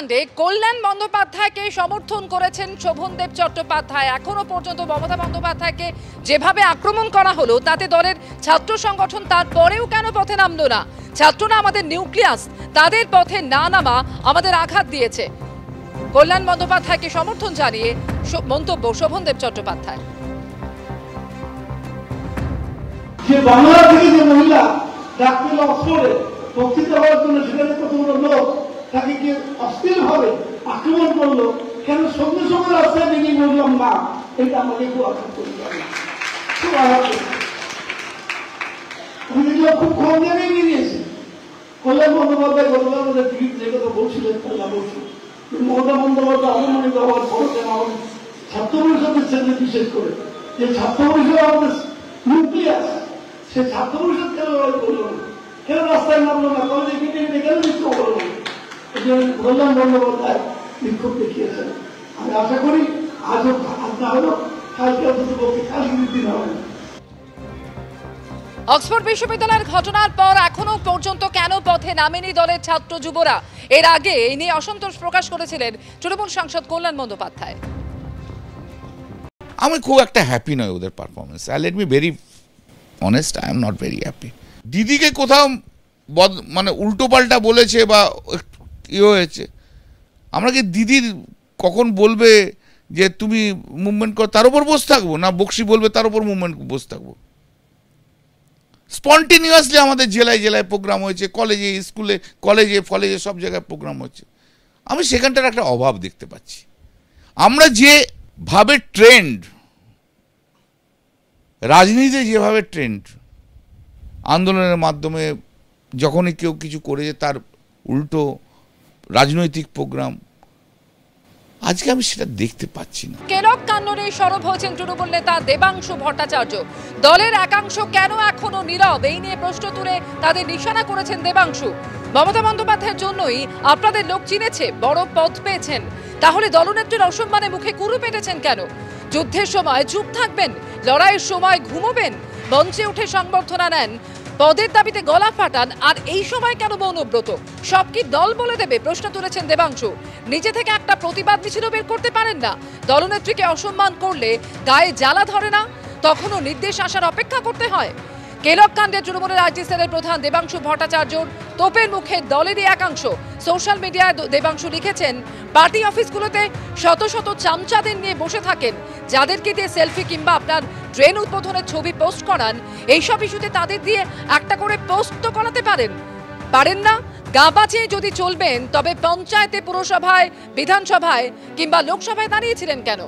কাণ্ডে কল্যাণ বন্দ্যোপাধ্যায়কে সমর্থন করেছেন শোভনদেব চট্টোপাধ্যায়। এখনো পর্যন্ত মমতা বন্দ্যোপাধ্যায়কে যেভাবে আক্রমণ করা হলো তাতে দলের ছাত্র সংগঠন তারপরেও কেন পথে নামলো না? ছাত্ররা আমাদের নিউক্লিয়াস, তাদের পথে না নামা আমাদের আঘাত দিয়েছে। কল্যাণ বন্দ্যোপাধ্যায়কে সমর্থন জানিয়ে মন্তব্য শোভনদেব চট্টোপাধ্যায়। যে বাংলা থেকে যে মহিলা ডাক্তার অস্ত্রে বক্তৃতা হওয়ার জন্য সেখানে কতগুলো লোক তাকে কি অস্থিরভাবে আক্রমণ করলো, কেন সঙ্গে সঙ্গে রাস্তায় বেরিয়ে বললাম না, এটা আমাকে খুব আঘাত করে যাবে, খুব আঘাত করে। আমি দেখলাম খুব কম জায়গায় বেরিয়েছে। কল্যাণ বন্দ্যোপাধ্যায় গতকাল আমাদের টিভিতে যে কথা বলছিলেন কল্যাণ বলছি, মমতা বন্দ্যোপাধ্যায় অপমানিত হওয়ার পর কেন আমাদের ছাত্র পরিষদের ক্ষেত্রে বিশেষ করে যে ছাত্র পরিষদ আমাদের নিউক্লিয়াস, সে ছাত্র পরিষদ কেন লড়াই করলো না, কেন রাস্তায় নামলো না, কলেজে কেটে কেটে কেন বিক্ষোভ করলো না? এই জন্য কল্যাণ বন্দ্যোপাধ্যায় বিক্ষোভ দেখিয়েছেন। আমি আশা করি আজও আজ না হলো কালকে অন্তত পক্ষে কালকে দিন হবে। অক্সফোর্ড বিশ্ববিদ্যালয়ের ঘটনার পর এখনো পর্যন্ত কেন পথে নামেনি দলের ছাত্র যুবরা? এর আগে এই নিয়ে অসন্তোষ প্রকাশ করেছিলেন তৃণমূল সাংসদ কল্যাণ বন্দ্যোপাধ্যায়। আমি খুব একটা হ্যাপি নয় ওদের performance. I let me very honest, I am not very happy. দিদিকে কোথাও মানে উল্টো পাল্টা বলেছে বা ইয়ে হয়েছে, আমরা কি দিদির কখন বলবে যে তুমি মুভমেন্ট কর তার উপর বসে থাকবো, না বক্সি বলবে তার উপর মুভমেন্ট বসে থাকবো? স্পন্টিনিয়াসলি আমাদের জেলায় জেলায় প্রোগ্রাম হয়েছে, কলেজে স্কুলে কলেজে সব জায়গায় প্রোগ্রাম হচ্ছে। আমি সেখানটার একটা অভাব দেখতে পাচ্ছি। আমরা যেভাবে ট্রেন্ড, রাজনীতিতে যেভাবে ট্রেন্ড, আন্দোলনের মাধ্যমে যখনই কেউ কিছু করেছে তার উল্টো রাজনৈতিক প্রোগ্রাম, আজকে আমি সেটা দেখতে পাচ্ছি না। কেলক কাণ্ডে সরব হয়েছেন তৃণমূল নেতা দেবাংশু ভট্টাচার্য। দলের একাংশ কেন এখনো নীরব, এই নিয়ে প্রশ্ন তুলে তাদের নিশানা করেছেন দেবাংশু। মমতা বন্দ্যোপাধ্যায়ের জন্যই আপনাদের লোক চিনেছে, বড় পদ পেয়েছেন, তাহলে দলনেত্রীর অসম্মানে মুখে কুরু পেটেছেন কেন? যুদ্ধের সময় চুপ থাকবেন, লড়াইয়ের সময় ঘুমোবেন, মঞ্চে উঠে সংবর্ধনা নেন, পদের দাবিতে গলা ফাটান, আর এই সময় কেন মৌনব্রত? সব কি দল বলে দেবে? প্রশ্ন তুলেছেন দেবাংশু। নিজে থেকে একটা প্রতিবাদ মিছিল বের করতে পারেন না? দলনেত্রীকে অসম্মান করলে গায়ে জ্বালা ধরে না? তখনও নির্দেশ আসার অপেক্ষা করতে হয়? কেলক কাণ্ডে তৃণমূলের আইটি সেলের প্রধান দেবাংশু ভট্টাচার্যর তোপের মুখে দলেরই একাংশ। সোশ্যাল মিডিয়ায় দেবাংশু লিখেছেন, পার্টি অফিসগুলোতে শত শত চামচাদের নিয়ে বসে থাকেন, যাদেরকে দিয়ে সেলফি কিংবা আপনার ট্রেন উদ্বোধনের ছবি পোস্ট করান। এইসব ইস্যুতে তাদের দিয়ে একটা করে পোস্ট তো করাতে পারেন না? গা বাঁচিয়ে যদি চলবেন তবে পঞ্চায়েতে, পুরসভায়, বিধানসভায় কিংবা লোকসভায় দাঁড়িয়েছিলেন কেন?